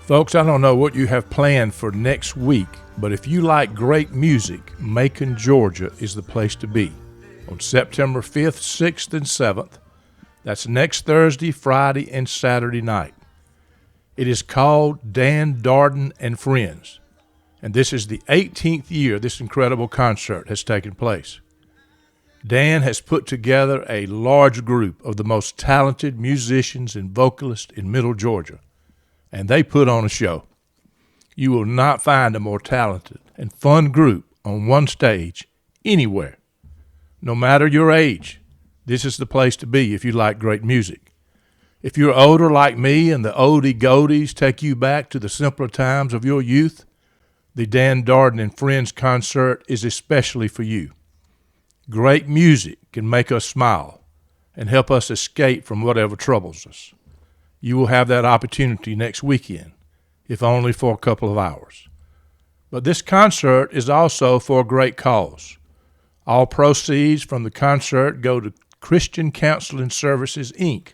Folks, I don't know what you have planned for next week, but if you like great music, Macon, Georgia is the place to be. On September 5th, 6th, and 7th, that's next Thursday, Friday, and Saturday night. It is called Dan Darden and Friends, and this is the 18th year this incredible concert has taken place. Dan has put together a large group of the most talented musicians and vocalists in Middle Georgia, and they put on a show. You will not find a more talented and fun group on one stage anywhere. No matter your age, this is the place to be if you like great music. If you're older like me and the oldie goldies take you back to the simpler times of your youth, the Dan Darden and Friends concert is especially for you. Great music can make us smile and help us escape from whatever troubles us. You will have that opportunity next weekend, if only for a couple of hours. But this concert is also for a great cause. All proceeds from the concert go to Christian Counseling Services, Inc.,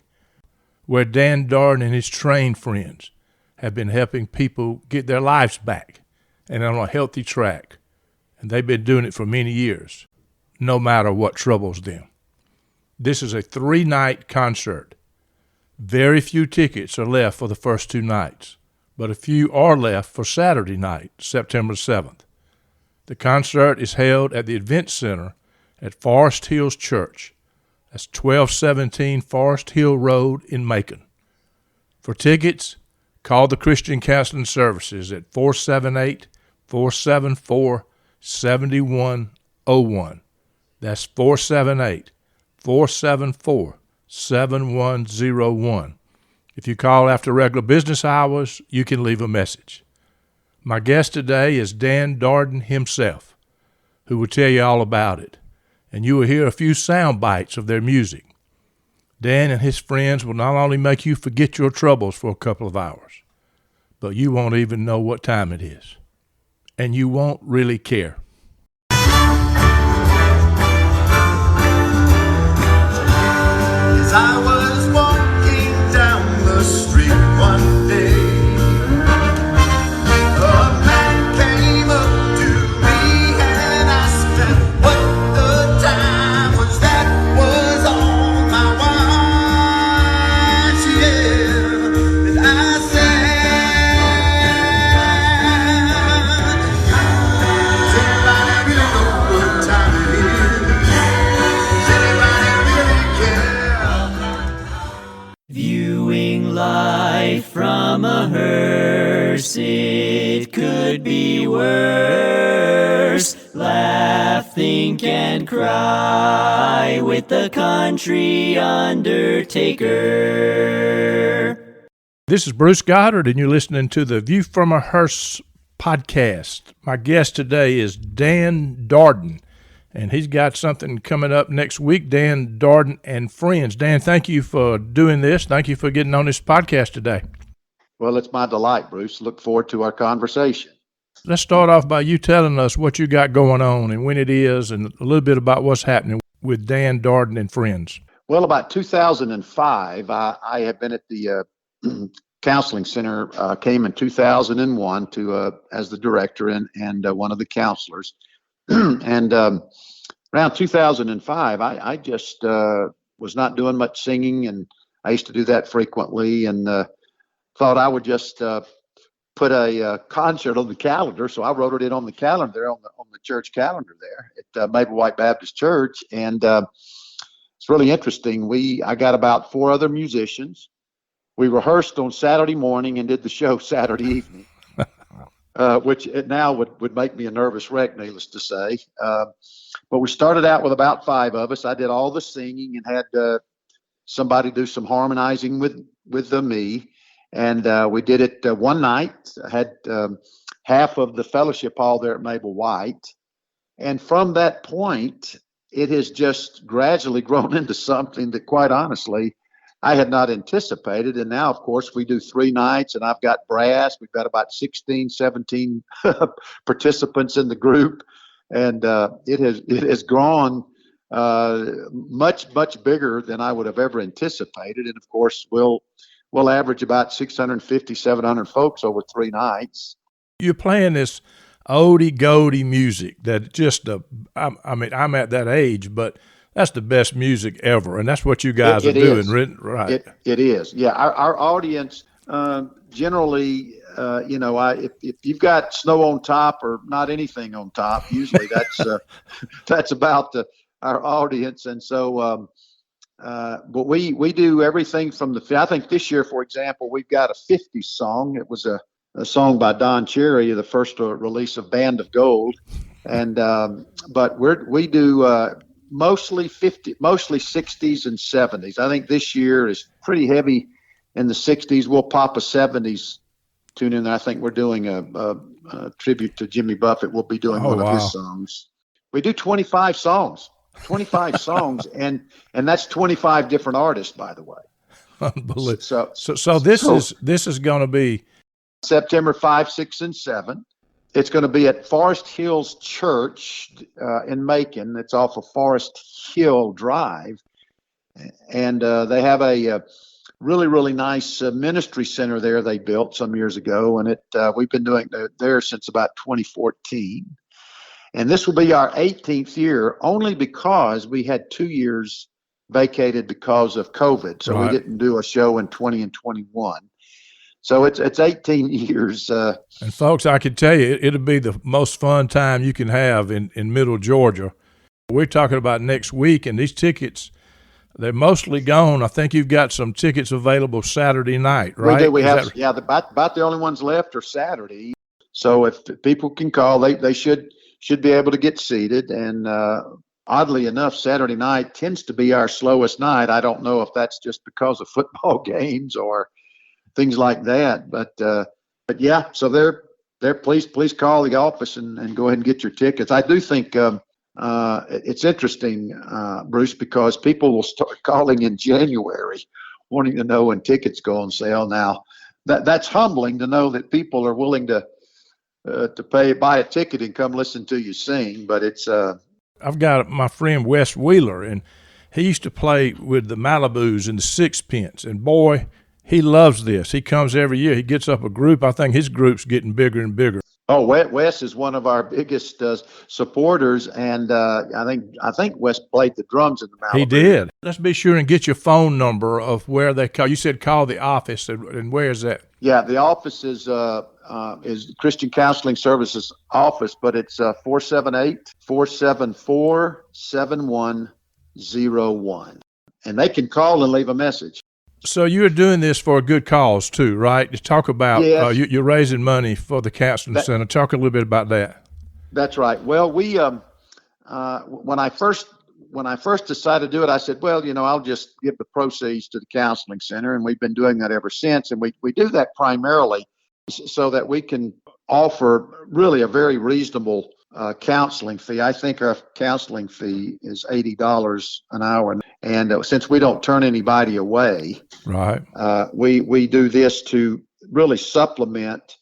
where Dan Darden and his trained friends have been helping people get their lives back and on a healthy track. And they've been doing it for many years, no matter what troubles them. This is a 3-night concert. Very few tickets are left for the first 2 nights, but a few are left for Saturday night, September 7th. The concert is held at the Event Center at Forest Hills Church. That's 1217 Forest Hill Road in Macon. For tickets, call the Christian Counseling Services at 478-474-7101. That's 478-474-7101. If you call after regular business hours, you can leave a message. My guest today is Dan Darden himself, who will tell you all about it, and you will hear a few sound bites of their music. Dan and his friends will not only make you forget your troubles for a couple of hours, but you won't even know what time it is, and you won't really care. As I was walking down the street one day, a man came up to me and asked what the time was. That was on my watch, yeah. And I said, does anybody really know what time it is? Does anybody really care? Viewing life from a hearse, it could be worse. Laugh, think, and cry with the country undertaker. This is Bruce Goddard, and you're listening to the View from a Hearse podcast. My guest today is Dan Darden, and he's got something coming up next week, Dan Darden and Friends. Dan, thank you for doing this. Thank you for getting on this podcast today. Well, it's my delight, Bruce. Look forward to our conversation. Let's start off by you telling us what you got going on and when it is, and a little bit about what's happening with Dan Darden and Friends. Well, about 2005, I had been at the counseling center, came in 2001 to as the director and one of the counselors. And around 2005, I just was not doing much singing, and I used to do that frequently, and thought I would just put a concert on the calendar. So I wrote it in on the calendar, on the church calendar there at Maple White Baptist Church, and it's really interesting. I got about 4 other musicians. We rehearsed on Saturday morning and did the show Saturday evening. Which now would make me a nervous wreck, needless to say. But we started out with about 5 of us. I did all the singing and had somebody do some harmonizing with me. And we did it one night. I had half of the fellowship hall there at Maple White. And from that point, it has just gradually grown into something that, quite honestly, I had not anticipated. And now, of course, we do 3 nights, and I've got brass. We've got about 16, 17 participants in the group. And it has grown much bigger than I would have ever anticipated. And of course, we'll we'll average about 650, 700 folks over 3 nights. You're playing this oldie goldie music that just I mean, I'm at that age, but that's the best music ever, and that's what you guys are doing, right? It is. Yeah, our audience generally, if you've got snow on top or not anything on top, usually that's about our audience. And so, but we do everything from I think this year, for example, we've got a 50s song. It was a song by Don Cherry, the first release of Band of Gold, and but we do mostly 60s and 70s. I think this year is pretty heavy in the 60s. We'll pop a 70s tune in there. I think we're doing a tribute to Jimmy Buffett. We'll be doing one of his songs. We do 25 songs, and that's 25 different artists, by the way. Unbelievable. So this is going to be September 5, 6, and 7. It's going to be at Forest Hills Church in Macon. It's off of Forest Hill Drive. And they have a really, really nice ministry center there they built some years ago. And we've been doing it there since about 2014. And this will be our 18th year, only because we had 2 years vacated because of COVID. So we didn't do a show in 20 and 21. So it's 18 years. And folks, I can tell you, it'll be the most fun time you can have in Middle Georgia. We're talking about next week, and these tickets, they're mostly gone. I think you've got some tickets available Saturday night, right? We do. We have, about the only ones left are Saturday. So if people can call, they should be able to get seated. And oddly enough, Saturday night tends to be our slowest night. I don't know if that's just because of football games or things like that, but yeah. So they're please call the office and go ahead and get your tickets. I do think it's interesting, Bruce, because people will start calling in January, wanting to know when tickets go on sale. Now, that's humbling to know that people are willing to buy a ticket and come listen to you sing. But it's I've got my friend Wes Wheeler, and he used to play with the Malibus and the Sixpence, and boy, he loves this. He comes every year. He gets up a group. I think his group's getting bigger and bigger. Oh, Wes is one of our biggest supporters, and I think Wes played the drums in the Malibu. He did. Let's be sure and get your phone number of where they call. You said call the office, and where is that? Yeah, the office is Christian Counseling Services office, but it's 478-474-7101, and they can call and leave a message. So you're doing this for a good cause too, right? Talk about you're raising money for the counseling center. Talk a little bit about that. That's right. Well, we when I first decided to do it, I said, well, I'll just give the proceeds to the counseling center, and we've been doing that ever since. And we do that primarily so that we can offer really a very reasonable counseling fee. I think our counseling fee is $80 an hour, and since we don't turn anybody away, right? We do this to really supplement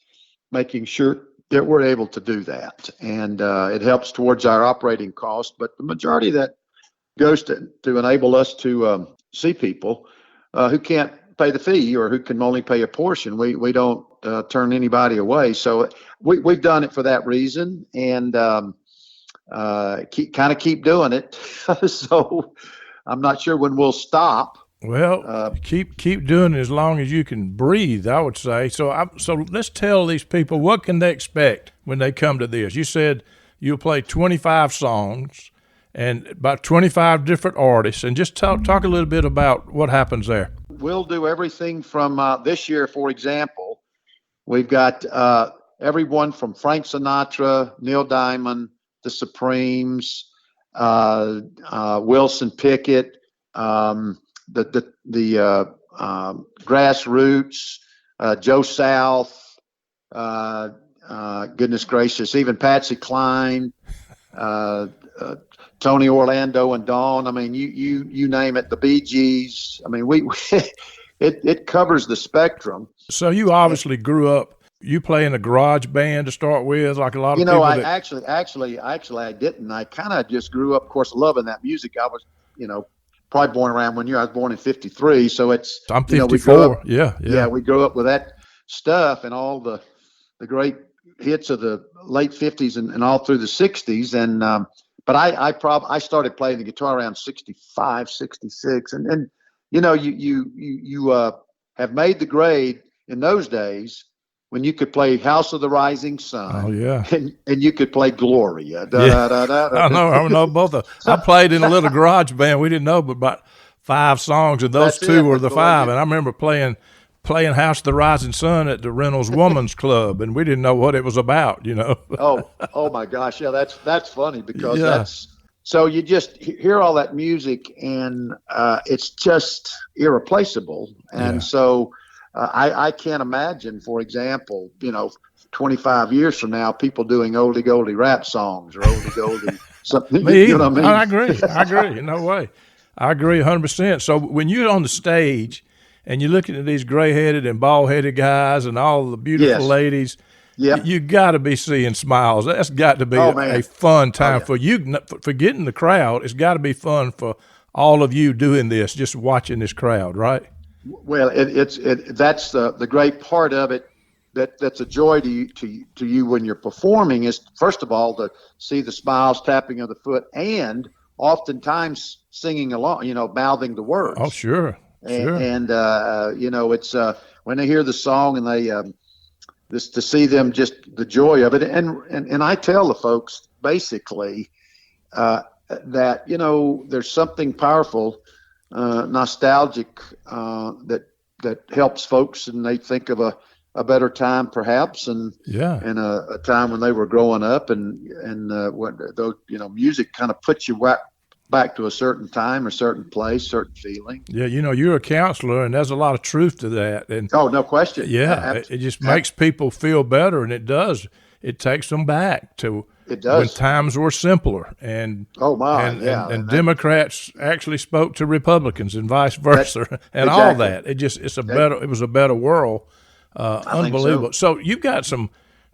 making sure that we're able to do that, and it helps towards our operating cost. But the majority of that goes to enable us to see people who can't pay the fee or who can only pay a portion. We don't turn anybody away. So we've done it for that reason, and keep doing it. So I'm not sure when we'll stop. Well, keep doing it as long as you can breathe, I would say. So let's tell these people, what can they expect when they come to this? You said you'll play 25 songs and about 25 different artists, and just talk a little bit about what happens there. We'll do everything from this year, for example. We've got everyone from Frank Sinatra, Neil Diamond, the Supremes, Wilson Pickett, the Grassroots, Joe South, goodness gracious, even Patsy Cline, Tony Orlando and Dawn. I mean, you name it, the Bee Gees. I mean, it covers the spectrum. So you obviously grew up. You play in a garage band to start with, like a lot of people. Actually, I didn't. I kind of just grew up, of course, loving that music. I was, probably born around when I was born in 53. So it's, I'm we 54. grew up, Yeah. we grew up with that stuff and all the great hits of the late 50s and all through the 60s. And, but I started playing the guitar around 65, 66. And you have made the grade in those days when you could play House of the Rising Sun. Oh, yeah. And you could play Gloria. I know both of them. I played in a little garage band. We didn't know but about 5 songs, and those two were the 5. And I remember playing House of the Rising Sun at the Reynolds Woman's Club, and we didn't know what it was about, oh my gosh. Yeah, that's funny because so you just hear all that music and it's just irreplaceable. And so I can't imagine, for example, 25 years from now, people doing oldie goldie rap songs or oldie goldie something. You know what I mean? I agree. No way. I agree 100%. So when you're on the stage and you're looking at these gray-headed and bald-headed guys and all the beautiful ladies, you got to be seeing smiles. That's got to be a fun time for you. Forgetting the crowd, it's got to be fun for all of you doing this, just watching this crowd, right? Well, that's the great part of it. That's a joy to you when you're performing is, first of all, to see the smiles, tapping of the foot, and oftentimes singing along, mouthing the words. Oh, sure. And it's when they hear the song and they this to see them, just the joy of it. And I tell the folks basically that there's something powerful, nostalgic that helps folks, and they think of a better time perhaps, and a time when they were growing up, and when those music kind of puts you back to a certain time, a certain place, certain feeling. Yeah, you're a counselor, and there's a lot of truth to that. And no question. Yeah, it just makes people feel better, and it does. It takes them back to when times were simpler, and and Democrats actually spoke to Republicans and vice versa, and all that. It was a better world. Unbelievable. So you've got some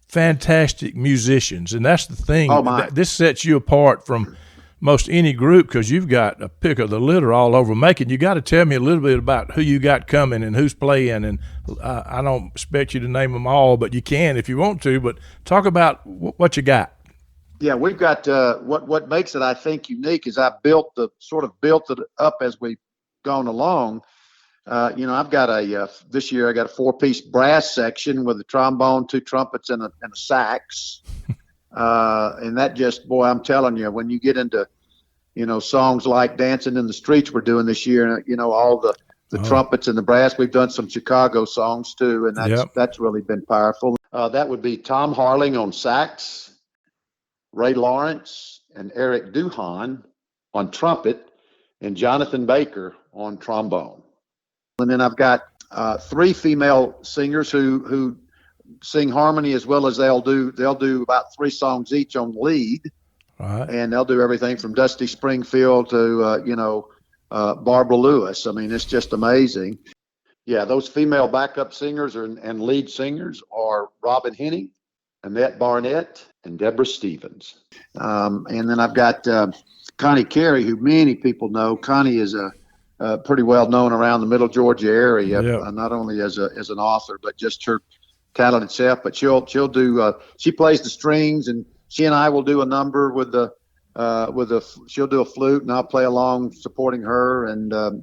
fantastic musicians, and that's the thing. This sets you apart from most any group, because you've got a pick of the litter all over Macon. You got to tell me a little bit about who you got coming and who's playing, and I don't expect you to name them all, but you can if you want to. But talk about what you got. Yeah, we've got what makes it, I think, unique is I've built it up as we've gone along. I've got this year I got a 4-piece brass section with a trombone, 2 trumpets, and a sax. And that just, boy, I'm telling you, when you get into, songs like Dancing in the Streets we're doing this year, all the trumpets and the brass, we've done some Chicago songs too, and that's really been powerful. That would be Tom Harling on sax, Ray Lawrence and Eric Duhan on trumpet, and Jonathan Baker on trombone. And then I've got 3 female singers who sing harmony as well as they'll do about 3 songs each on lead. Right. And they'll do everything from Dusty Springfield to Barbara Lewis. I mean, it's just amazing. Yeah, those female backup singers and lead singers are Robin Henning, Annette Barnett, and Deborah Stevens. And then I've got Connie Carey, who many people know. Connie is pretty well known around the Middle Georgia area, not only as an author, but just her talent itself. But she'll do she plays the strings, and she and I will do a number with she'll do a flute, and I'll play along supporting her. And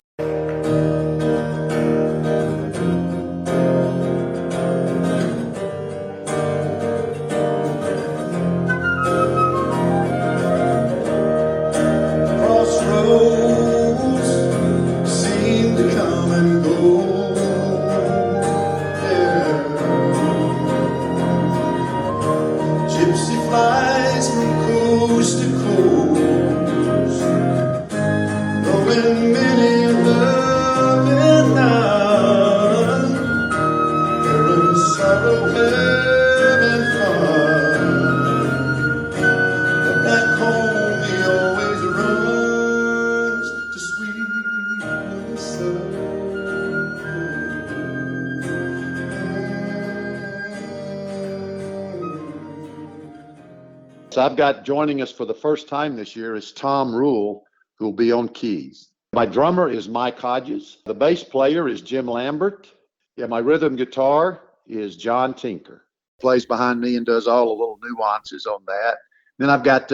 So I've got joining us for the first time this year is Tom Rule, who will be on keys. My drummer is Mike Hodges. The bass player is Jim Lambert. Yeah, my rhythm guitar is John Tinker. Plays behind me and does all the little nuances on that. Then I've got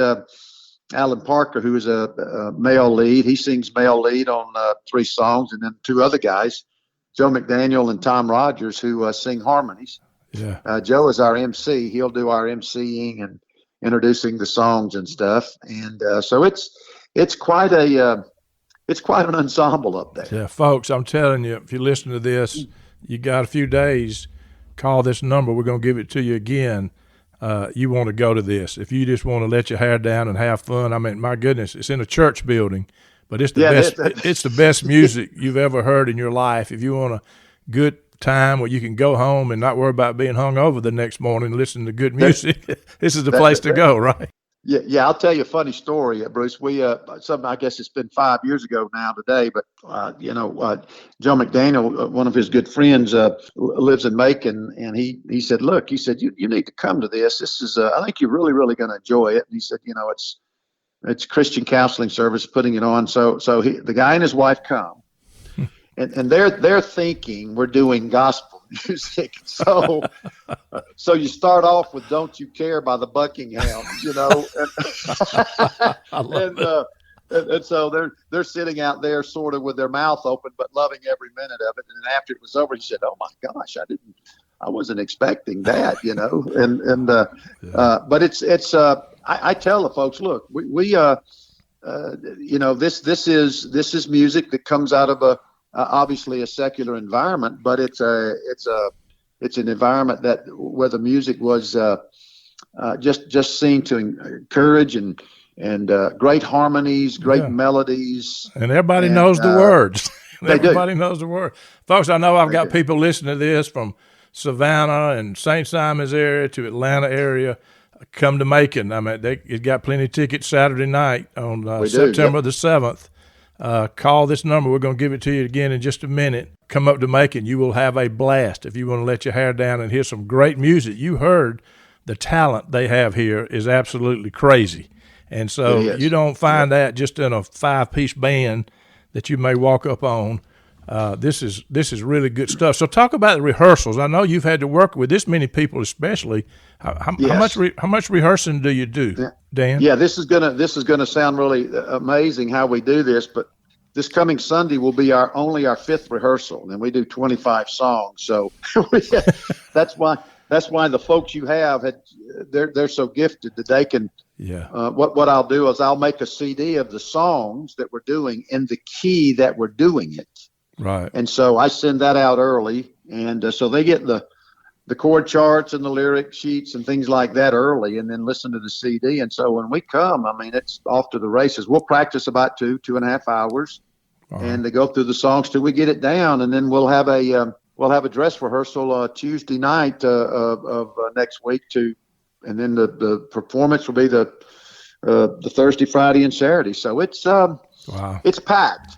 Alan Parker, who is a male lead. He sings male lead on 3 songs, and then 2 other guys, Joe McDaniel and Tom Rogers, who sing harmonies. Yeah. Joe is our MC. He'll do our MCing and introducing the songs and stuff. And so it's quite an ensemble up there. Yeah, folks, I'm telling you, if you listen to this, you got a few days, call this number. We're going to give it to you again. You want to go to this. If you just want to let your hair down and have fun, I mean, my goodness, it's in a church building, but it's the best. It's the best music you've ever heard in your life. If you want a good time where you can go home and not worry about being hungover the next morning and listen to good music, this is the place to go, right? Yeah. I'll tell you a funny story, Bruce. We something, I guess it's been 5 years ago now today, but Joe McDaniel, one of his good friends, lives in Macon, and he said, look, you need to come to this. This is I think you're really, really going to enjoy it. And he said, it's Christian counseling service putting it on. So the guy and his wife come, and they're thinking we're doing gospel music. So you start off with "Don't You Care" by the Buckinghams, and so they're sitting out there sort of with their mouth open but loving every minute of it. And then after it was over, he said, "Oh my gosh, I wasn't expecting that," but it's I tell the folks, look, we this is music that comes out of obviously a secular environment, but it's an environment that where the music was just seen to encourage and great harmonies, great melodies, and everybody knows the words. Everybody do. knows the word, folks. I know I've got people listening to this from Savannah and St. Simon's area to Atlanta area. Come to Macon. I mean, they got plenty of tickets Saturday night on September the 7th. Call this number. We're going to give it to you again in just a minute. Come up to Macon. You will have a blast if you want to let your hair down and hear some great music. You heard the talent they have here is absolutely crazy. And so you don't find that just in a 5-piece band that you may walk up on. This is really good stuff. So talk about the rehearsals. I know you've had to work with this many people, especially. How much rehearsing do you do, Dan? Yeah, this is gonna sound really amazing how we do this, but this coming Sunday will be our 5th rehearsal, and we do 25 songs. So that's why the folks you have they're so gifted that they can. Yeah. What I'll do is I'll make a CD of the songs that we're doing in the key that we're doing it. Right. And so I send that out early, and so they get the chord charts and the lyric sheets and things like that early, and then listen to the CD. And so when we come, I mean, it's off to the races. We'll practice about 2.5 hours, and they go through the songs till we get it down, and then we'll have a dress rehearsal Tuesday night of next week and then the performance will be the Thursday, Friday, and Saturday. So it's it's packed.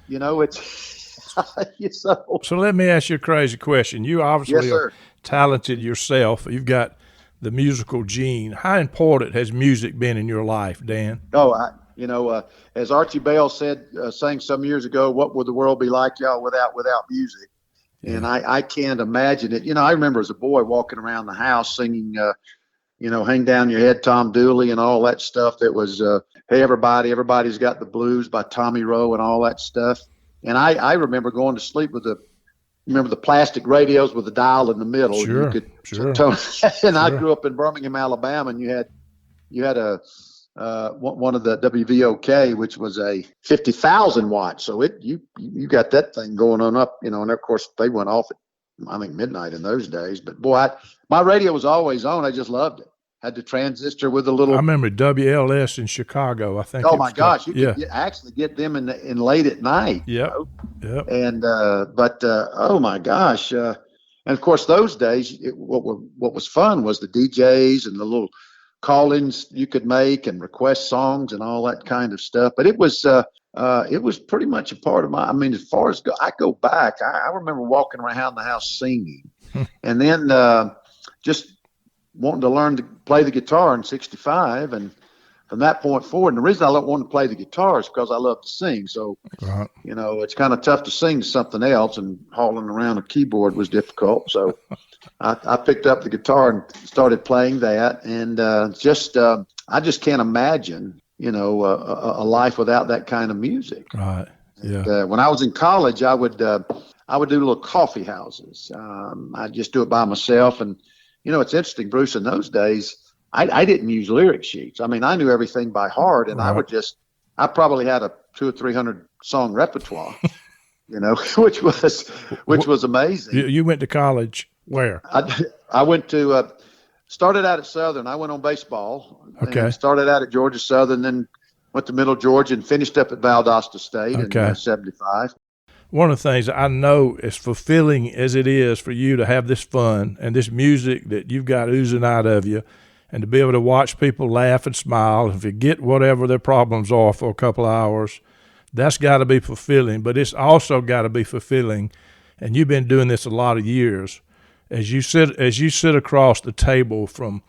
So let me ask you a crazy question. You obviously are talented yourself. You've got the musical gene. How important has music been in your life, Dan? Oh, as Archie Bell sang some years ago, what would the world be like, y'all, without music? Yeah. And I can't imagine it. I remember as a boy walking around the house singing, Hang Down Your Head, Tom Dooley, and all that stuff that was, Hey, everybody's got the blues by Tommy Rowe and all that stuff. And I remember going to sleep with the plastic radios with the dial in the middle. Sure. And I grew up in Birmingham, Alabama, and you had one of the WVOK, which was a 50,000 watt. So you got that thing going on up, and of course they went off at midnight in those days. But boy, my radio was always on. I just loved it. Had the transistor with a little. I remember WLS in Chicago. I think. Oh my gosh! You could actually get them in late at night. Yeah. Yep. And oh my gosh! And of course, those days, what was fun was the DJs and the little call-ins you could make and request songs and all that kind of stuff. But it was pretty much a part of my. I mean, as far as I go back, I remember walking around the house singing, and then just wanting to learn to play the guitar in '65, and from that point forward, and the reason I don't want to play the guitar is because I love to sing. So, Right. it's kind of tough to sing something else, and hauling around a keyboard was difficult. So I picked up the guitar and started playing that, and I just can't imagine, a life without that kind of music. Right. Yeah. When I was in college, I would do little coffee houses. I'd just do it by myself, and it's interesting, Bruce. In those days, I didn't use lyric sheets. I mean, I knew everything by heart, and Right. I probably had a 200 or 300 song repertoire, which was amazing. You went to college where? I went to started out at Southern. I went on baseball. Okay. And started out at Georgia Southern, then went to Middle Georgia and finished up at Valdosta State Okay. in '75. One of the things I know, as fulfilling as it is for you to have this fun and this music that you've got oozing out of you, and to be able to watch people laugh and smile and forget whatever their problems are for a couple of hours, that's got to be fulfilling. But it's also got to be fulfilling, and you've been doing this a lot of years, as you sit across the table from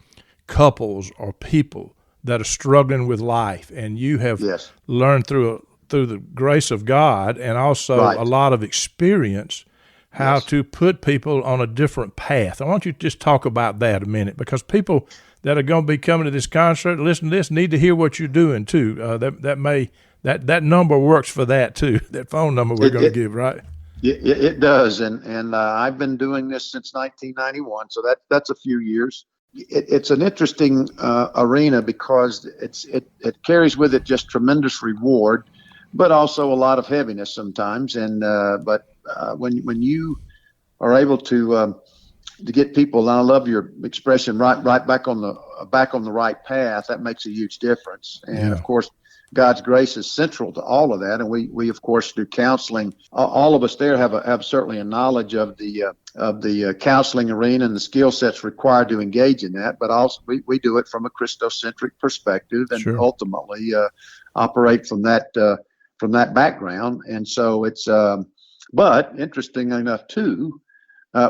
couples or people that are struggling with life, and you have Yes. learned through the grace of God and also Right. a lot of experience how Yes. to put people on a different path. I want you to just talk about that a minute, because people that are going to be coming to this concert, listen to this, need to hear what you're doing too. That number works for that too. That phone number we're going to give, right? It does, and I've been doing this since 1991, so that's a few years. It's an interesting arena because it carries with it just tremendous reward, but also a lot of heaviness sometimes. And when you are able to get people, and I love your expression, right back on the right path, that makes a huge difference. And Yeah. of course, God's grace is central to all of that, and we of course do counseling. All of us there have certainly a knowledge of the counseling arena and the skill sets required to engage in that. But also we do it from a Christocentric perspective, and Sure. ultimately operate from that background. And so it's but interesting enough too,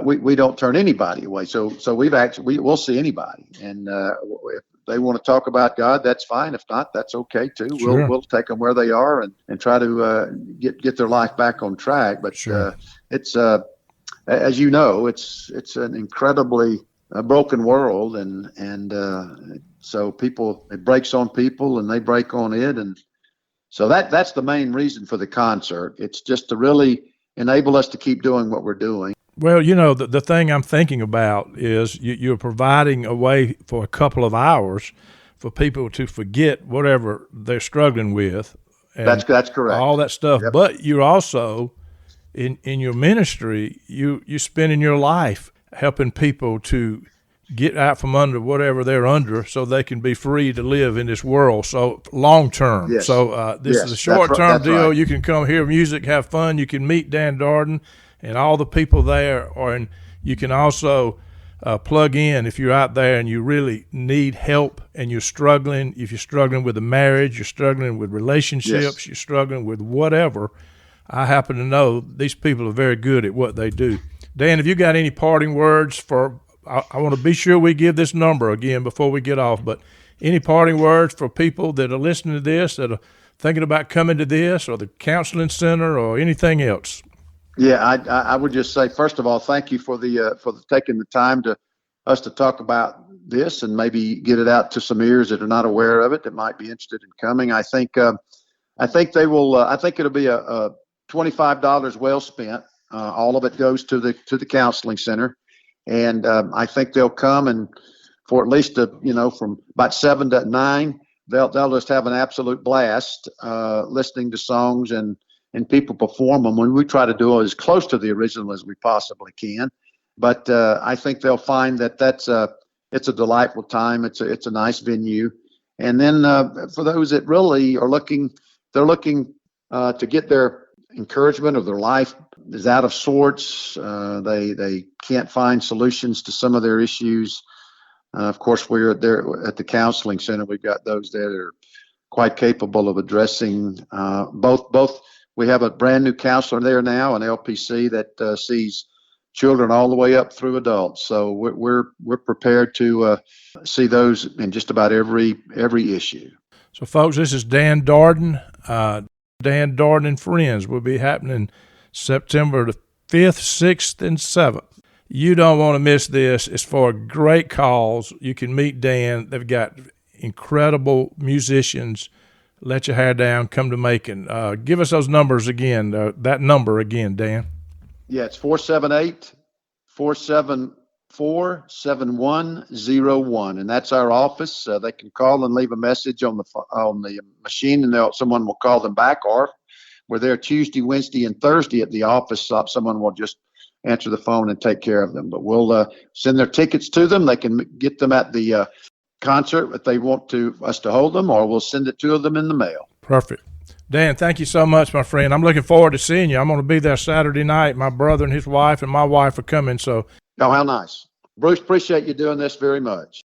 we don't turn anybody away. So we'll see anybody, and if they want to talk about God, that's fine. If not, that's okay too. Sure. We'll take them where they are and try to get their life back on track. But Sure. it's as you know, it's an incredibly broken world, and so it breaks on people, and they break on it, and so that's the main reason for the concert. It's just to really enable us to keep doing what we're doing. Well, the thing I'm thinking about is you're providing a way for a couple of hours for people to forget whatever they're struggling with. And That's correct. all that stuff. Yep. But you're also, in your ministry, you're spending your life helping people to get out from under whatever they're under so they can be free to live in this world. So long term. Yes. So this Yes, is a that's short term that's deal. right. You can come hear music, have fun. You can meet Dan Darden and all the people there, and you can also plug in if you're out there and you really need help and you're struggling. If you're struggling with a marriage, you're struggling with relationships, Yes. you're struggling with whatever. I happen to know these people are very good at what they do. Dan, have you got any parting words for? I want to be sure we give this number again before we get off. But any parting words for people that are listening to this, that are thinking about coming to this or the counseling center or anything else? Yeah, I would just say, first of all, thank you for taking the time to talk about this and maybe get it out to some ears that are not aware of it that might be interested in coming. I think they will. I think it'll be a $25 well spent. All of it goes to the counseling center, and I think they'll come, and for at least from about 7 to 9, they'll just have an absolute blast listening to songs and people perform them. When we try to do it as close to the original as we possibly can, but I think they'll find that it's a delightful time. It's a nice venue, and then for those that really are looking to get their encouragement of their life is out of sorts. They can't find solutions to some of their issues. Of course, we're there at the counseling center. We've got those there that are quite capable of addressing both. We have a brand new counselor there now, an LPC that sees children all the way up through adults. So we're prepared to see those in just about every issue. So, folks, this is Dan Darden. Dan Darden and Friends will be happening September the 5th, 6th, and 7th. You don't want to miss this. It's for a great cause. You can meet Dan. They've got incredible musicians. Let your hair down. Come to Macon. Give us those numbers again. That number again, Dan. Yeah, it's 478-474-7101, and that's our office. They can call and leave a message on the machine, and someone will call them back. Or we're there Tuesday, Wednesday, and Thursday at the office. Someone will just answer the phone and take care of them. But we'll send their tickets to them. They can get them at the concert if they want us to hold them, or we'll send it to them in the mail. Perfect. Dan, thank you so much, my friend. I'm looking forward to seeing you. I'm going to be there Saturday night. My brother and his wife and my wife are coming. So, oh, how nice. Bruce, appreciate you doing this very much.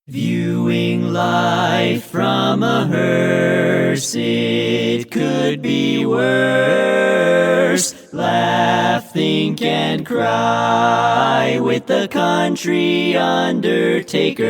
Viewing life from a hearse, it could be worse. Laugh, think, and cry with the country undertaker.